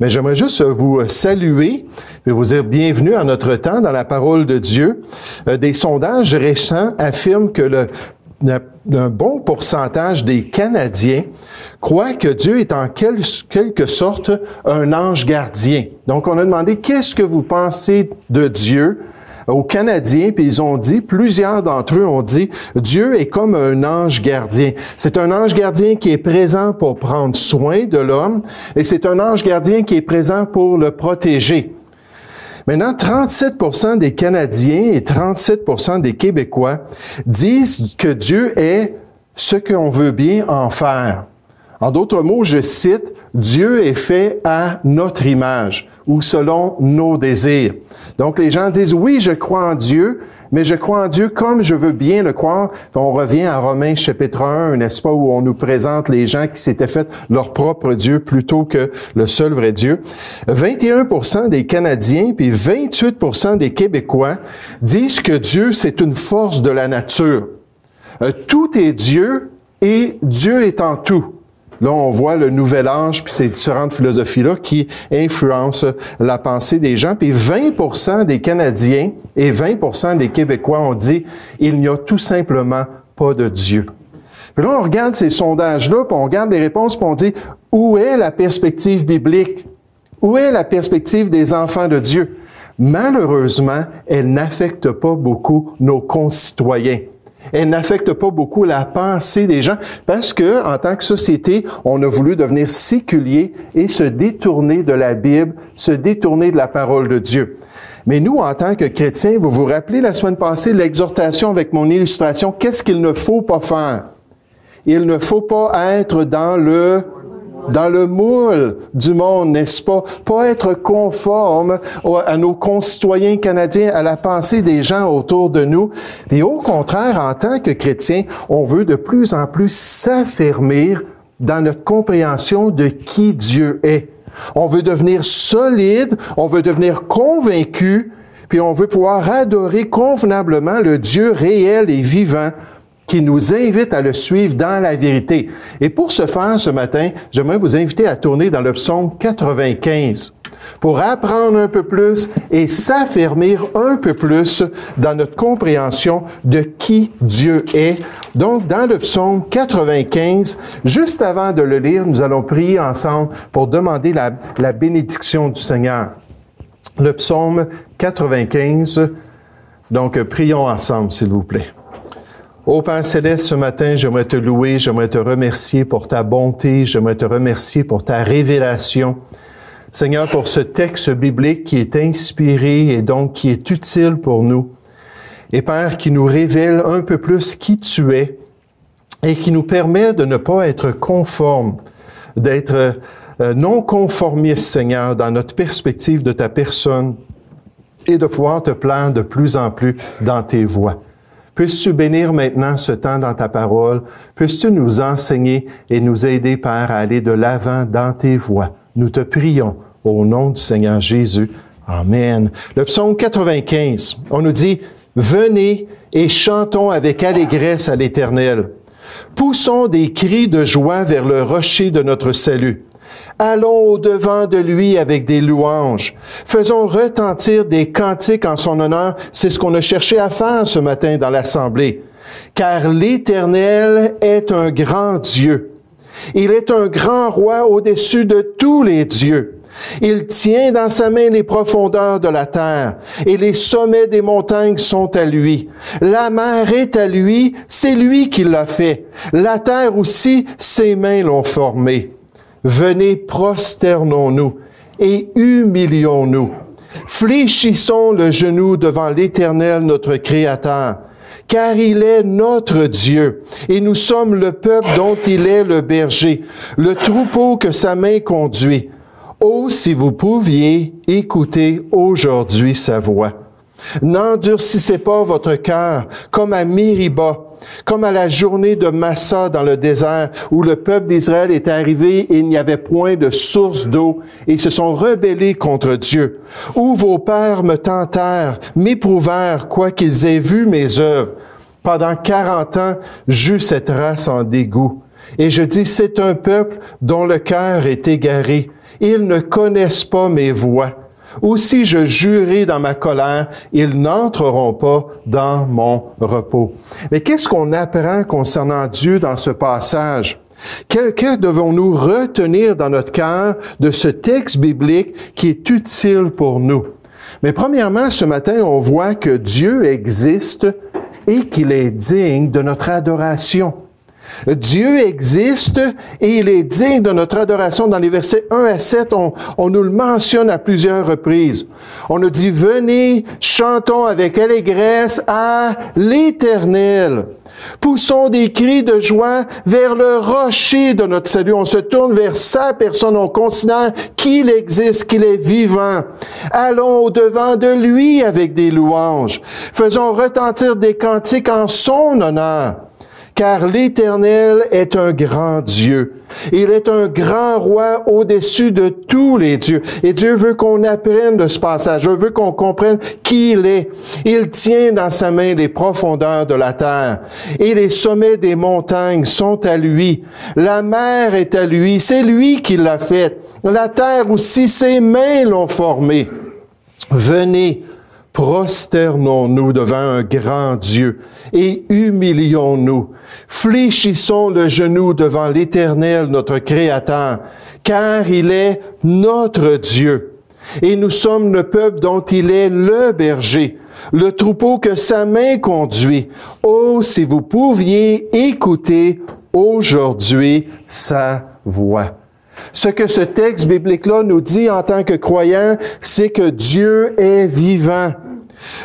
Mais j'aimerais juste vous saluer et vous dire bienvenue à notre temps dans la parole de Dieu. Des sondages récents affirment que un bon pourcentage des Canadiens croient que Dieu est en quelque sorte un ange gardien. Donc, on a demandé, qu'est-ce que vous pensez de Dieu aux Canadiens? Puis ils ont dit, plusieurs d'entre eux ont dit, Dieu est comme un ange gardien. C'est un ange gardien qui est présent pour prendre soin de l'homme et c'est un ange gardien qui est présent pour le protéger. Maintenant, 37% des Canadiens et 37% des Québécois disent que Dieu est ce qu'on veut bien en faire. En d'autres mots, je cite, « Dieu est fait à notre image » ou selon nos désirs. Donc, les gens disent, oui, je crois en Dieu, mais je crois en Dieu comme je veux bien le croire. Puis on revient à Romains chapitre 1, n'est-ce pas, où on nous présente les gens qui s'étaient fait leur propre Dieu plutôt que le seul vrai Dieu. 21% des Canadiens puis 28% des Québécois disent que Dieu, c'est une force de la nature. Tout est Dieu et Dieu est en tout. Là, on voit le nouvel âge puis ces différentes philosophies-là qui influencent la pensée des gens. Puis 20% des Canadiens et 20% des Québécois ont dit « il n'y a tout simplement pas de Dieu ». Puis là, on regarde ces sondages-là, puis on regarde les réponses, puis on dit « où est la perspective biblique? Où est la perspective des enfants de Dieu? » Malheureusement, elle n'affecte pas beaucoup nos concitoyens. Elle n'affecte pas beaucoup la pensée des gens parce que, en tant que société, on a voulu devenir séculier et se détourner de la Bible, se détourner de la parole de Dieu. Mais nous, en tant que chrétiens, vous vous rappelez la semaine passée l'exhortation avec mon illustration, qu'est-ce qu'il ne faut pas faire? Il ne faut pas être dans le moule du monde, n'est-ce pas? Pas être conforme à nos concitoyens canadiens, à la pensée des gens autour de nous. Puis au contraire, en tant que chrétiens, on veut de plus en plus s'affermir dans notre compréhension de qui Dieu est. On veut devenir solide, on veut devenir convaincu, puis on veut pouvoir adorer convenablement le Dieu réel et vivant qui nous invite à le suivre dans la vérité. Et pour ce faire, ce matin, j'aimerais vous inviter à tourner dans le psaume 95 pour apprendre un peu plus et s'affermir un peu plus dans notre compréhension de qui Dieu est. Donc, dans le psaume 95, juste avant de le lire, nous allons prier ensemble pour demander la bénédiction du Seigneur. Le psaume 95, donc prions ensemble, s'il vous plaît. Ô Père Céleste, ce matin, j'aimerais te louer, j'aimerais te remercier pour ta bonté, j'aimerais te remercier pour ta révélation. Seigneur, pour ce texte biblique qui est inspiré et donc qui est utile pour nous. Et Père, qui nous révèle un peu plus qui tu es et qui nous permet de ne pas être conforme, d'être non conformiste, Seigneur, dans notre perspective de ta personne et de pouvoir te plaire de plus en plus dans tes voies. Puisses-tu bénir maintenant ce temps dans ta parole? Puisses-tu nous enseigner et nous aider, Père, à aller de l'avant dans tes voies? Nous te prions au nom du Seigneur Jésus. Amen. Le psaume 95, on nous dit, « Venez et chantons avec allégresse à l'Éternel. Poussons des cris de joie vers le rocher de notre salut. Allons au-devant de lui avec des louanges. Faisons retentir des cantiques en son honneur. » C'est ce qu'on a cherché à faire ce matin dans l'Assemblée. « Car l'Éternel est un grand Dieu. Il est un grand roi au-dessus de tous les dieux. Il tient dans sa main les profondeurs de la terre, et les sommets des montagnes sont à lui. La mer est à lui, c'est lui qui l'a fait. La terre aussi, ses mains l'ont formée. Venez, prosternons-nous et humilions-nous. Fléchissons le genou devant l'Éternel, notre Créateur, car il est notre Dieu, et nous sommes le peuple dont il est le berger, le troupeau que sa main conduit. Oh, si vous pouviez écouter aujourd'hui sa voix. N'endurcissez pas votre cœur comme à Mériba, comme à la journée de Massa dans le désert, où le peuple d'Israël est arrivé et il n'y avait point de source d'eau, et ils se sont rebellés contre Dieu. Où vos pères me tentèrent, m'éprouvèrent, quoiqu'ils aient vu mes œuvres. Pendant 40 ans, j'eus cette race en dégoût. Et je dis, c'est un peuple dont le cœur est égaré. ils ne connaissent pas mes voies. Ou si je jurai dans ma colère, ils n'entreront pas dans mon repos. Mais qu'est-ce qu'on apprend concernant Dieu dans ce passage? Que devons-nous retenir dans notre cœur de ce texte biblique qui est utile pour nous? Mais premièrement, ce matin, on voit que Dieu existe et qu'il est digne de notre adoration. Dieu existe et il est digne de notre adoration. Dans les versets 1 à 7, on nous le mentionne à plusieurs reprises. On nous dit, venez, chantons avec allégresse à l'Éternel. Poussons des cris de joie vers le rocher de notre salut. On se tourne vers sa personne. On considère qu'il existe, qu'il est vivant. Allons au-devant de lui avec des louanges. Faisons retentir des cantiques en son honneur. Car l'Éternel est un grand Dieu. Il est un grand roi au-dessus de tous les dieux. Et Dieu veut qu'on apprenne de ce passage. Dieu veut qu'on comprenne qui il est. Il tient dans sa main les profondeurs de la terre. Et les sommets des montagnes sont à lui. La mer est à lui. C'est lui qui l'a faite. La terre aussi, ses mains l'ont formée. Venez, prosternons-nous devant un grand Dieu et humilions-nous. Fléchissons le genou devant l'Éternel, notre Créateur, car il est notre Dieu. Et nous sommes le peuple dont il est le berger, le troupeau que sa main conduit. Oh, si vous pouviez écouter aujourd'hui sa voix. Ce que ce texte biblique-là nous dit en tant que croyants, c'est que Dieu est vivant.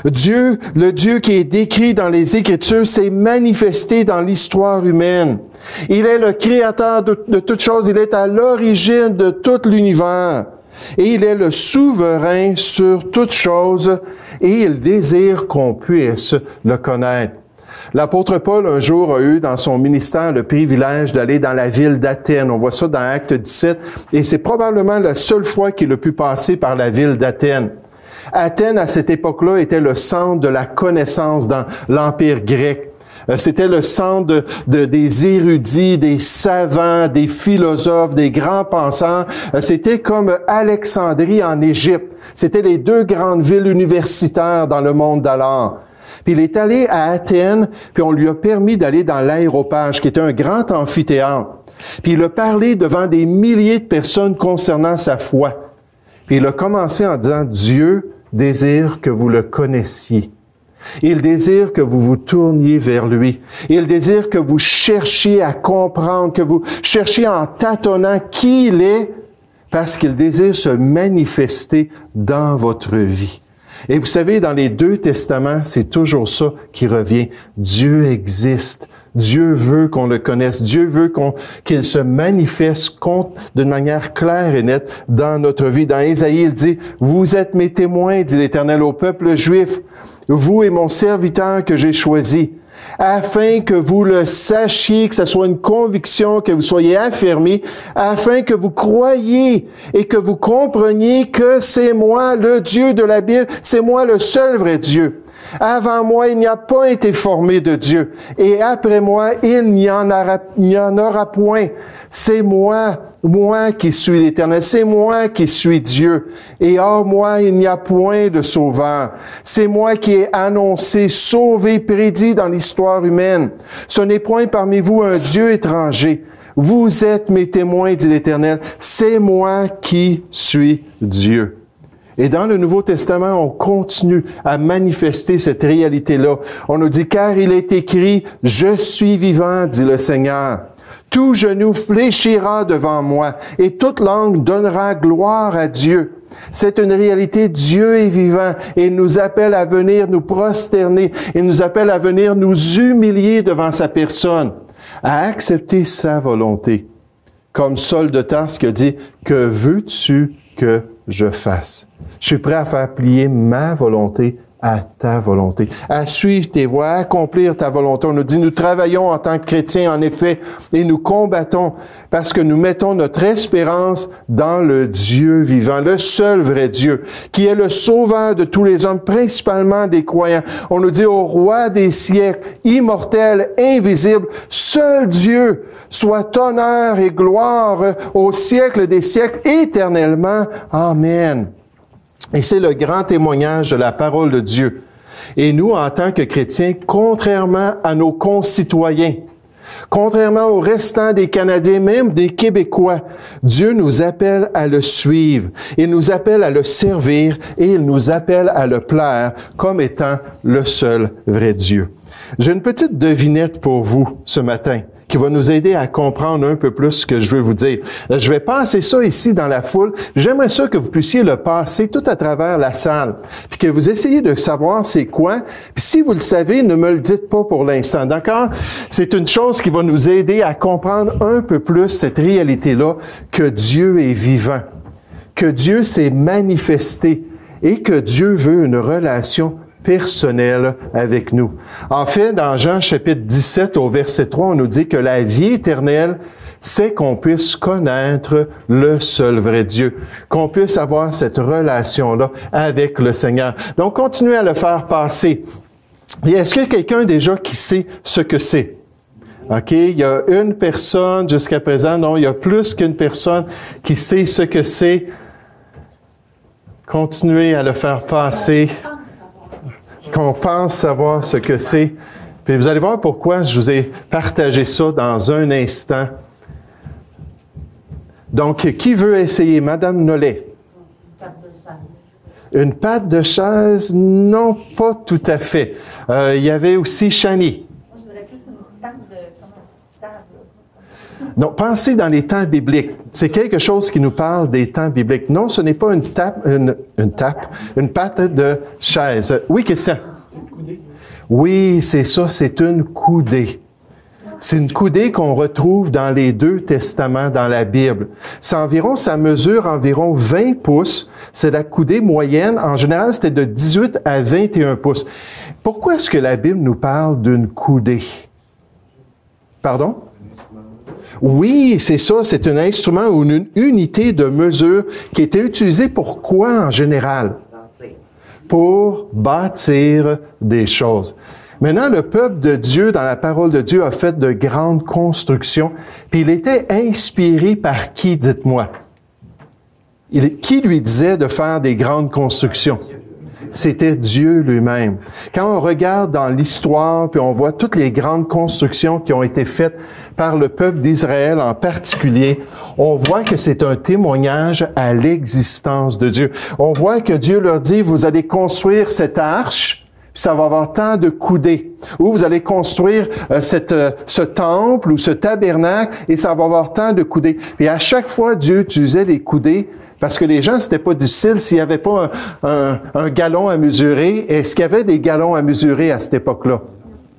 Dieu, le Dieu qui est décrit dans les Écritures, s'est manifesté dans l'histoire humaine. Il est le créateur de toutes choses, il est à l'origine de tout l'univers. Et il est le souverain sur toutes choses et il désire qu'on puisse le connaître. L'apôtre Paul, un jour, a eu dans son ministère le privilège d'aller dans la ville d'Athènes. On voit ça dans Acte 17, et c'est probablement la seule fois qu'il a pu passer par la ville d'Athènes. Athènes, à cette époque-là, était le centre de la connaissance dans l'Empire grec. C'était le centre des érudits, des savants, des philosophes, des grands penseurs. C'était comme Alexandrie en Égypte. C'était les deux grandes villes universitaires dans le monde d'alors. Puis il est allé à Athènes, puis on lui a permis d'aller dans l'Aréopage, qui était un grand amphithéâtre. Puis il a parlé devant des milliers de personnes concernant sa foi. Puis il a commencé en disant, Dieu désire que vous le connaissiez. Il désire que vous vous tourniez vers lui. Il désire que vous cherchiez à comprendre, que vous cherchiez en tâtonnant qui il est, parce qu'il désire se manifester dans votre vie. Et vous savez, dans les deux testaments, c'est toujours ça qui revient. Dieu existe. Dieu veut qu'on le connaisse. Dieu veut qu'il se manifeste d'une manière claire et nette dans notre vie. Dans Ésaïe, il dit, « Vous êtes mes témoins, dit l'Éternel au peuple juif, vous et mon serviteur que j'ai choisi, afin que vous le sachiez, que ce soit une conviction, que vous soyez affermis, afin que vous croyiez et que vous compreniez que c'est moi, le Dieu de la Bible, c'est moi le seul vrai Dieu. Avant moi, il n'y a pas été formé de Dieu, et après moi, il n'y en aura point. C'est moi qui suis l'Éternel, c'est moi qui suis Dieu, et hors moi, il n'y a point de sauveur. C'est moi qui ai annoncé, sauvé, prédit dans l'histoire humaine. Ce n'est point parmi vous un Dieu étranger. Vous êtes mes témoins, dit l'Éternel, c'est moi qui suis Dieu. Et dans le Nouveau Testament, on continue à manifester cette réalité-là. On nous dit, car il est écrit, « Je suis vivant, dit le Seigneur. Tout genou fléchira devant moi, et toute langue donnera gloire à Dieu. » C'est une réalité, Dieu est vivant, et il nous appelle à venir nous prosterner, il nous appelle à venir nous humilier devant sa personne, à accepter sa volonté. Comme Saul de Tarse qui a dit, « Que veux-tu que je fasse? » Je suis prêt à faire plier ma volonté à ta volonté, à suivre tes voies, à accomplir ta volonté. On nous dit, nous travaillons en tant que chrétiens, en effet, et nous combattons parce que nous mettons notre espérance dans le Dieu vivant, le seul vrai Dieu, qui est le sauveur de tous les hommes, principalement des croyants. On nous dit au roi des siècles, immortel, invisible, seul Dieu, soit honneur et gloire au siècle des siècles, éternellement. Amen. Et c'est le grand témoignage de la parole de Dieu. Et nous, en tant que chrétiens, contrairement à nos concitoyens, contrairement au restant des Canadiens, même des Québécois, Dieu nous appelle à le suivre. Il nous appelle à le servir et il nous appelle à le plaire comme étant le seul vrai Dieu. J'ai une petite devinette pour vous ce matin qui va nous aider à comprendre un peu plus ce que je veux vous dire. Je vais passer ça ici dans la foule. J'aimerais ça que vous puissiez le passer tout à travers la salle, puis que vous essayiez de savoir c'est quoi. Puis si vous le savez, ne me le dites pas pour l'instant, d'accord? C'est une chose qui va nous aider à comprendre un peu plus cette réalité-là, que Dieu est vivant, que Dieu s'est manifesté et que Dieu veut une relation personnel avec nous. En fait, dans Jean chapitre 17 au verset 3, on nous dit que la vie éternelle, c'est qu'on puisse connaître le seul vrai Dieu, qu'on puisse avoir cette relation-là avec le Seigneur. Donc, continuez à le faire passer. Et est-ce qu'il y a quelqu'un déjà qui sait ce que c'est? OK, il y a une personne jusqu'à présent, non, il y a plus qu'une personne qui sait ce que c'est. Continuez à le faire passer. Qu'on pense savoir ce que c'est. Puis vous allez voir pourquoi je vous ai partagé ça dans un instant. Donc, qui veut essayer? Madame Nollet. Une patte de chaise. Une patte de chaise? Non, pas tout à fait. Il y avait aussi Chani. Moi, je dirais plus une patte de... comme une table. Donc, pensez dans les temps bibliques. C'est quelque chose qui nous parle des temps bibliques. Non, ce n'est pas une patte de chaise. Oui, Christian? C'est une coudée. Oui, c'est ça, c'est une coudée. C'est une coudée qu'on retrouve dans les deux testaments dans la Bible. Ça mesure environ 20 pouces. C'est la coudée moyenne. En général, c'était de 18 à 21 pouces. Pourquoi est-ce que la Bible nous parle d'une coudée? Pardon? Oui, c'est ça, c'est un instrument ou une unité de mesure qui était utilisée pour quoi en général? Pour bâtir des choses. Maintenant, le peuple de Dieu, dans la parole de Dieu, a fait de grandes constructions, puis il était inspiré par qui, dites-moi? Qui lui disait de faire des grandes constructions? C'était Dieu lui-même. Quand on regarde dans l'histoire, puis on voit toutes les grandes constructions qui ont été faites par le peuple d'Israël en particulier, on voit que c'est un témoignage à l'existence de Dieu. On voit que Dieu leur dit, vous allez construire cette arche, puis ça va avoir tant de coudées. Ou vous allez construire ce temple ou ce tabernacle, et ça va avoir tant de coudées. Puis à chaque fois, Dieu utilisait les coudées, parce que les gens, c'était pas difficile s'il n'y avait pas un galon à mesurer. Est-ce qu'il y avait des galons à mesurer à cette époque-là?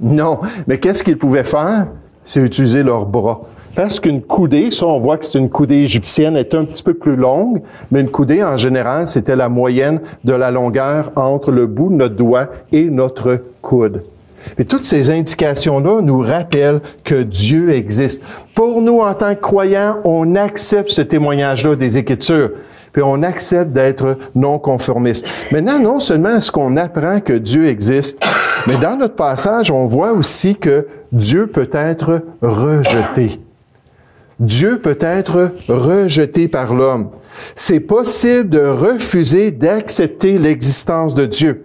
Non. Mais qu'est-ce qu'ils pouvaient faire? C'est utiliser leurs bras. Parce qu'une coudée, ça, on voit que c'est une coudée égyptienne, elle est un petit peu plus longue, mais une coudée, en général, c'était la moyenne de la longueur entre le bout de notre doigt et notre coude. Et toutes ces indications-là nous rappellent que Dieu existe. Pour nous, en tant que croyants, on accepte ce témoignage-là des Écritures, puis on accepte d'être non-conformistes. Maintenant, non seulement est-ce qu'on apprend que Dieu existe, mais dans notre passage, on voit aussi que Dieu peut être rejeté. Dieu peut être rejeté par l'homme. C'est possible de refuser d'accepter l'existence de Dieu.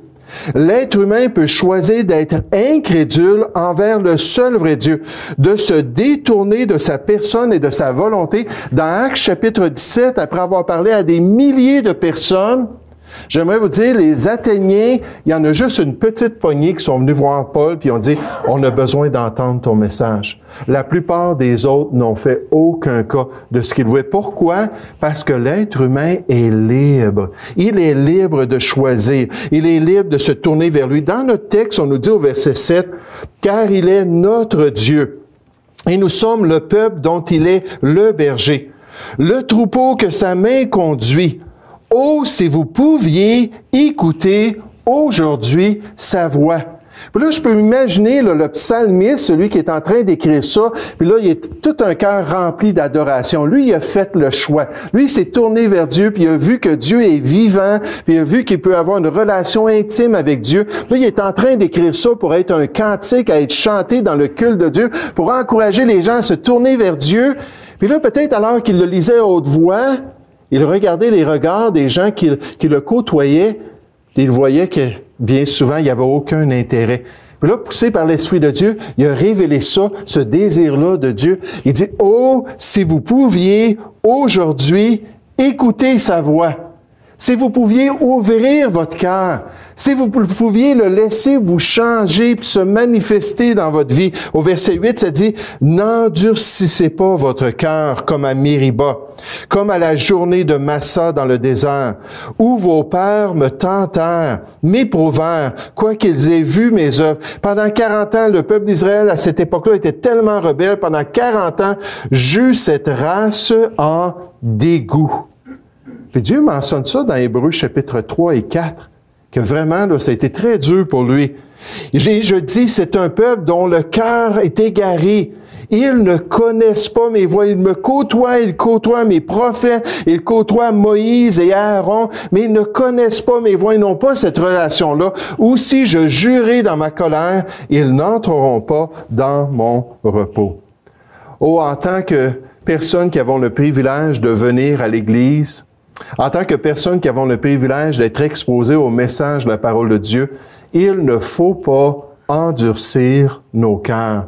L'être humain peut choisir d'être incrédule envers le seul vrai Dieu, de se détourner de sa personne et de sa volonté. Dans Actes chapitre 17, après avoir parlé à des milliers de personnes, j'aimerais vous dire, les Athéniens, il y en a juste une petite poignée qui sont venus voir Paul puis ont dit, on a besoin d'entendre ton message. La plupart des autres n'ont fait aucun cas de ce qu'ils voulaient. Pourquoi? Parce que l'être humain est libre. Il est libre de choisir. Il est libre de se tourner vers lui. Dans notre texte, on nous dit au verset 7, « Car il est notre Dieu, et nous sommes le peuple dont il est le berger, le troupeau que sa main conduit. Oh, si vous pouviez écouter aujourd'hui sa voix. Puis là, je peux m'imaginer le psalmiste, celui qui est en train d'écrire ça, puis là, il est tout un cœur rempli d'adoration. Lui, il a fait le choix. Lui, il s'est tourné vers Dieu, puis il a vu que Dieu est vivant, puis il a vu qu'il peut avoir une relation intime avec Dieu. Puis là, il est en train d'écrire ça pour être un cantique, à être chanté dans le culte de Dieu, pour encourager les gens à se tourner vers Dieu. Puis là, peut-être alors qu'il le lisait à haute voix, il regardait les regards des gens qui le côtoyaient, et il voyait que bien souvent, il n'y avait aucun intérêt. Puis là, poussé par l'Esprit de Dieu, il a révélé ça, ce désir-là de Dieu. Il dit, « Oh, si vous pouviez aujourd'hui écouter sa voix. Si vous pouviez ouvrir votre cœur, si vous pouviez le laisser vous changer puis se manifester dans votre vie. » Au verset 8, ça dit, « N'endurcissez pas votre cœur comme à Mériba, comme à la journée de Massa dans le désert, où vos pères me tentèrent, m'éprouvèrent, quoiqu'ils aient vu mes œuvres. » Pendant 40 ans, le peuple d'Israël, à cette époque-là, était tellement rebelle. Pendant 40 ans, j'eus cette race en dégoût. Puis Dieu mentionne ça dans Hébreux chapitre 3 et 4, que vraiment, là, ça a été très dur pour lui. Je dis, c'est un peuple dont le cœur est égaré. Ils ne connaissent pas mes voies. Ils me côtoient, ils côtoient mes prophètes, ils côtoient Moïse et Aaron, mais ils ne connaissent pas mes voies. Ils n'ont pas cette relation-là. Ou si je jurais dans ma colère, ils n'entreront pas dans mon repos. Oh, en tant que personnes qui avons le privilège de venir à l'Église, en tant que personnes qui avons le privilège d'être exposées au message de la parole de Dieu, il ne faut pas endurcir nos cœurs.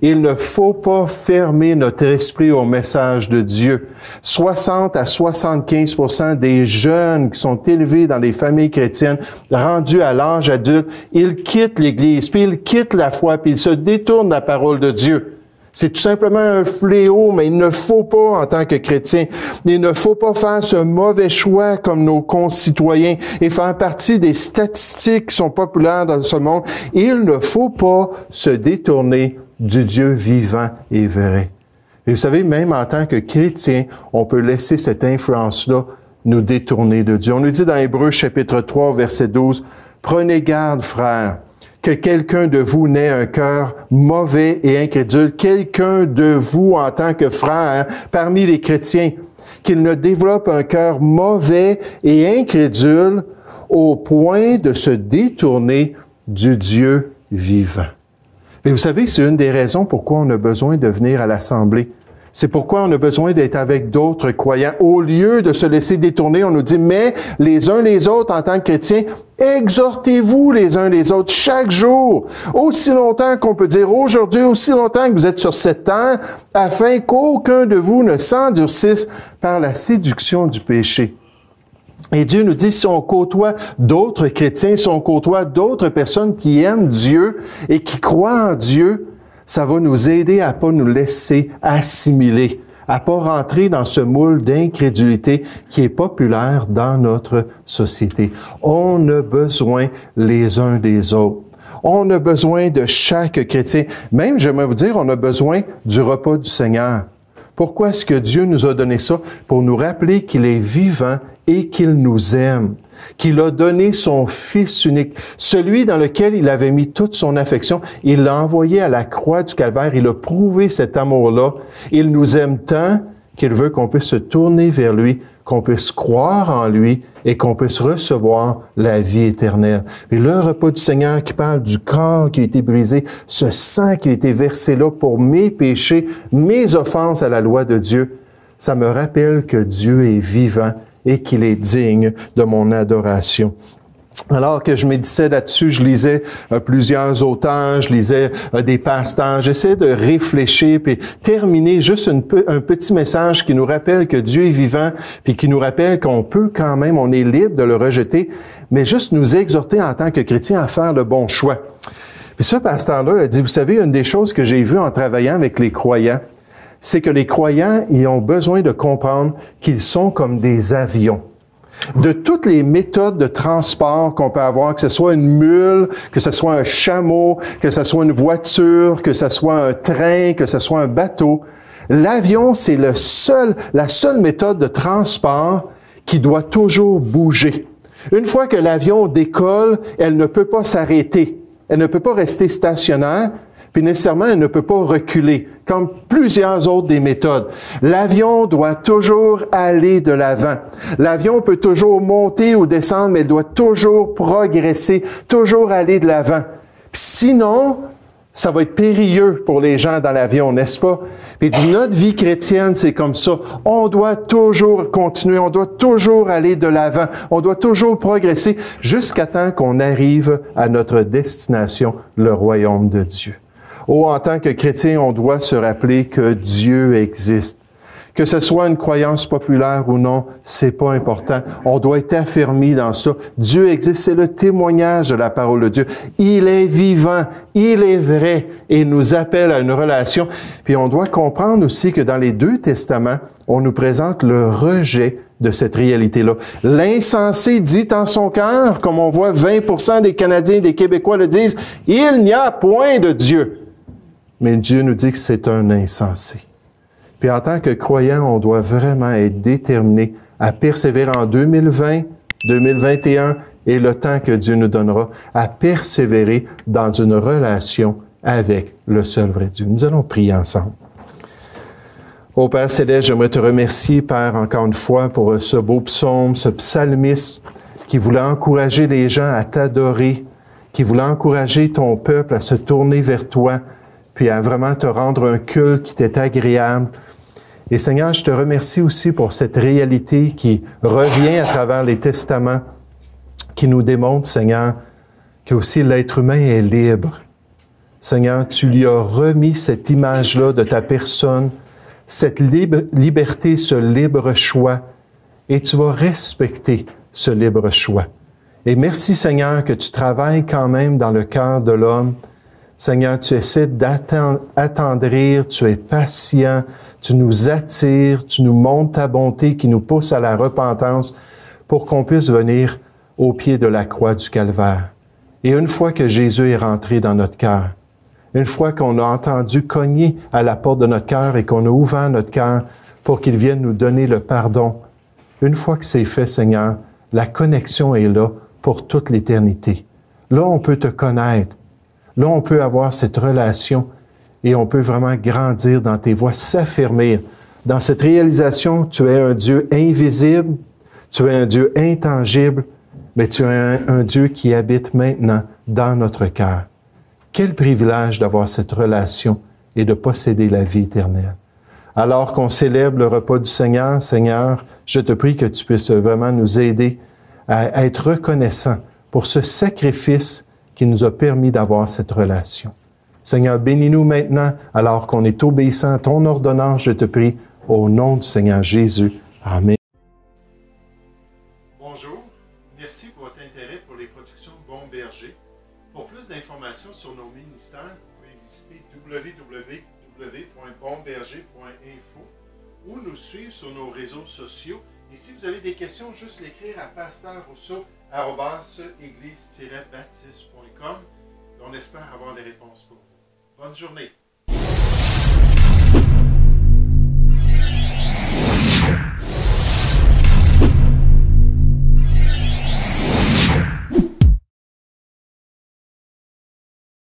Il ne faut pas fermer notre esprit au message de Dieu. 60 à 75% des jeunes qui sont élevés dans les familles chrétiennes, rendus à l'âge adulte, ils quittent l'Église, puis ils quittent la foi, puis ils se détournent de la parole de Dieu. C'est tout simplement un fléau, mais il ne faut pas, en tant que chrétien, il ne faut pas faire ce mauvais choix comme nos concitoyens et faire partie des statistiques qui sont populaires dans ce monde. Il ne faut pas se détourner du Dieu vivant et vrai. Et vous savez, même en tant que chrétien, on peut laisser cette influence-là nous détourner de Dieu. On nous dit dans Hébreux chapitre 3, verset 12, « Prenez garde, frères, que quelqu'un de vous n'ait un cœur mauvais et incrédule, quelqu'un de vous en tant que frère parmi les chrétiens, qu'il ne développe un cœur mauvais et incrédule au point de se détourner du Dieu vivant. » Mais vous savez, c'est une des raisons pourquoi on a besoin de venir à l'Assemblée. C'est pourquoi on a besoin d'être avec d'autres croyants. Au lieu de se laisser détourner, on nous dit, mais les uns les autres, en tant que chrétiens, exhortez-vous les uns les autres chaque jour, aussi longtemps qu'on peut dire aujourd'hui, aussi longtemps que vous êtes sur cette terre, afin qu'aucun de vous ne s'endurcisse par la séduction du péché. Et Dieu nous dit, si on côtoie d'autres chrétiens, si on côtoie d'autres personnes qui aiment Dieu et qui croient en Dieu, ça va nous aider à pas nous laisser assimiler, à pas rentrer dans ce moule d'incrédulité qui est populaire dans notre société. On a besoin les uns des autres. On a besoin de chaque chrétien. Même, j'aimerais vous dire, on a besoin du repas du Seigneur. Pourquoi est-ce que Dieu nous a donné ça? Pour nous rappeler qu'il est vivant et qu'il nous aime, qu'il a donné son Fils unique, celui dans lequel il avait mis toute son affection. Il l'a envoyé à la croix du Calvaire. Il a prouvé cet amour-là. Il nous aime tant qu'il veut qu'on puisse se tourner vers lui, qu'on puisse croire en lui et qu'on puisse recevoir la vie éternelle. Et le repas du Seigneur qui parle du corps qui a été brisé, ce sang qui a été versé là pour mes péchés, mes offenses à la loi de Dieu, ça me rappelle que Dieu est vivant et qu'il est digne de mon adoration. Alors que je méditais là-dessus, je lisais plusieurs auteurs, je lisais des pasteurs, j'essayais de réfléchir puis terminer juste un petit message qui nous rappelle que Dieu est vivant puis qui nous rappelle qu'on peut quand même, on est libre de le rejeter, mais juste nous exhorter en tant que chrétiens à faire le bon choix. Puis ce pasteur-là a dit, vous savez, une des choses que j'ai vues en travaillant avec les croyants, c'est que les croyants, ils ont besoin de comprendre qu'ils sont comme des avions. De toutes les méthodes de transport qu'on peut avoir, que ce soit une mule, que ce soit un chameau, que ce soit une voiture, que ce soit un train, que ce soit un bateau, l'avion, c'est la seule méthode de transport qui doit toujours bouger. Une fois que l'avion décolle, elle ne peut pas s'arrêter. Elle ne peut pas rester stationnaire, puis nécessairement, elle ne peut pas reculer, comme plusieurs autres des méthodes. L'avion doit toujours aller de l'avant. L'avion peut toujours monter ou descendre, mais il doit toujours progresser, toujours aller de l'avant. Puis sinon, ça va être périlleux pour les gens dans l'avion, n'est-ce pas? Puis il dit, notre vie chrétienne, c'est comme ça. On doit toujours continuer, on doit toujours aller de l'avant, on doit toujours progresser jusqu'à temps qu'on arrive à notre destination, le royaume de Dieu. Oh, en tant que chrétien, on doit se rappeler que Dieu existe. Que ce soit une croyance populaire ou non, c'est pas important. On doit être affermi dans ça. Dieu existe, c'est le témoignage de la parole de Dieu. Il est vivant, il est vrai et nous appelle à une relation. Puis on doit comprendre aussi que dans les deux testaments, on nous présente le rejet de cette réalité-là. L'insensé dit en son cœur, comme on voit 20% des Canadiens et des Québécois le disent, il n'y a point de Dieu. Mais Dieu nous dit que c'est un insensé. Puis en tant que croyant, on doit vraiment être déterminé à persévérer en 2020, 2021 et le temps que Dieu nous donnera, à persévérer dans une relation avec le seul vrai Dieu. Nous allons prier ensemble. Ô Père Céleste, j'aimerais te remercier, Père, encore une fois, pour ce beau psaume, ce psalmiste qui voulait encourager les gens à t'adorer, qui voulait encourager ton peuple à se tourner vers toi, puis à vraiment te rendre un culte qui t'est agréable. Et Seigneur, je te remercie aussi pour cette réalité qui revient à travers les testaments, qui nous démontre, Seigneur, que aussi l'être humain est libre. Seigneur, tu lui as remis cette image-là de ta personne, cette liberté, ce libre choix, et tu vas respecter ce libre choix. Et merci, Seigneur, que tu travailles quand même dans le cœur de l'homme. Seigneur, tu essaies d'attendrir, tu es patient, tu nous attires, tu nous montres ta bonté qui nous pousse à la repentance pour qu'on puisse venir au pied de la croix du Calvaire. Et une fois que Jésus est rentré dans notre cœur, une fois qu'on a entendu cogner à la porte de notre cœur et qu'on a ouvert notre cœur pour qu'il vienne nous donner le pardon, une fois que c'est fait, Seigneur, la connexion est là pour toute l'éternité. Là, on peut te connaître. Là, on peut avoir cette relation et on peut vraiment grandir dans tes voies, s'affirmer dans cette réalisation. Tu es un Dieu invisible, tu es un Dieu intangible, mais tu es un Dieu qui habite maintenant dans notre cœur. Quel privilège d'avoir cette relation et de posséder la vie éternelle. Alors qu'on célèbre le repas du Seigneur, Seigneur, je te prie que tu puisses vraiment nous aider à être reconnaissants pour ce sacrifice qui nous a permis d'avoir cette relation. Seigneur, bénis-nous maintenant, alors qu'on est obéissant à ton ordonnance, je te prie, au nom du Seigneur Jésus. Amen. Bonjour, merci pour votre intérêt pour les productions Bon Berger. Pour plus d'informations sur nos ministères, vous pouvez visiter www.bonberger.info ou nous suivre sur nos réseaux sociaux. Et si vous avez des questions, juste l'écrire à pasteur.rousseau@église-baptiste.com. On espère avoir des réponses pour vous. Bonne journée.